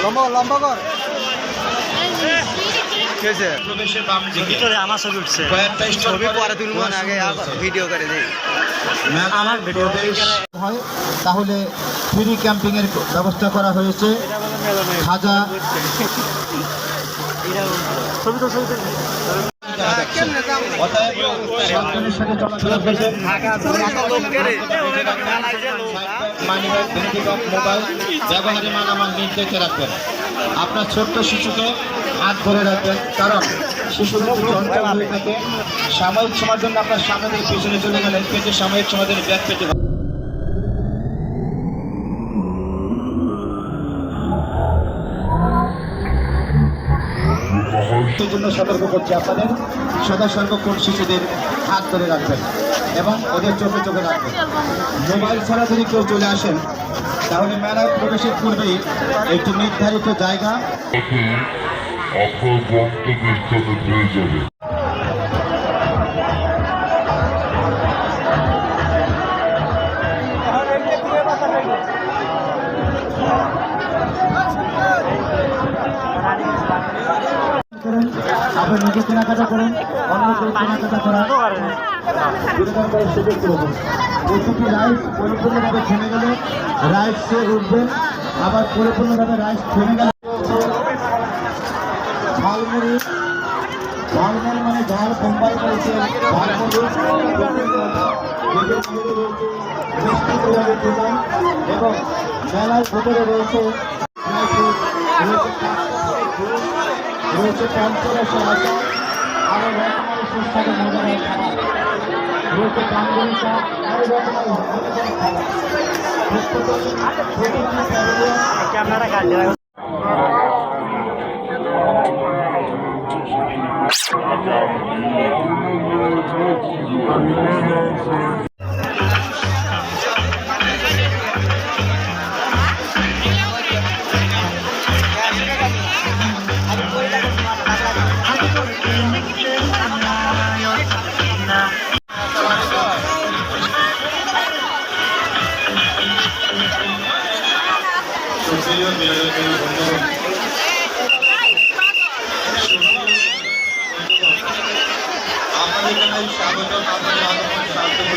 লম্বা লম্বা কর ভিতরে আমার ছবি উঠছে ছবি পরে তুলবো না আগে ভিডিও করে দেই আমার ভিডিও হয় তাহলে ফ্রি ক্যাম্পিংয়ের ব্যবস্থা করা হয়েছে। খাজা ছবি তো ছবি সাবধানের সাথে চলাফেরা করবেন। মোবাইল ব্যবহারে মালামাল নির্দেশে রাখবেন। আপনার ছোট্ট শিশুকে হাত ধরে রাখবেন, কারণ শিশু যদি চঞ্চল হয়ে থাকে সাময়িক সময়ের জন্য আপনার সামনে থেকে পেছনে চলে গেলেন, কিন্তু সাময়িক সময়ের জন্য ব্যাগ পেতে পারেন। সেই জন্য সতর্ক করছি আপনাদের, সদা সর্বক্ষণ শিশুদের হাত ধরে রাখবেন এবং ওদের চোখে চোখে রাখবেন। মোবাইল ছাড়া যদি কেউ চলে আসেন তাহলে মেলায় প্রবেশের পূর্বেই একটি নির্ধারিত জায়গা আপনার গন্তব্যস্থলে পেয়ে যাবে। আপনি নিজে কেনাকাটা করুন, অন্য কেউ কেনাকাটা করার বিনোদন করার সুযোগ করে দিন। প্রতিটি রাইস পরিপূর্ণভাবে থেমে গেলে রাইসে উঠবেন, আবার পরিপূর্ণভাবে রাইস থেমে গেলে ঝালমুড়ি, ঝালমুড়ি মানে ঝাল বোম্বাই রয়েছে, ঝালমুড়ি এবং মেলার ভেতরে রয়েছে রয়েছে পঞ্চরসে আসা আরো রকমের সুস্বাদু মজাদার খাবার, রয়েছে কাঙ্গুলিকা আরো রকমের ক্যামেরাটা কাটে আমাদের এখানে স্বাগত, আপনাদের আগমন স্বাগত।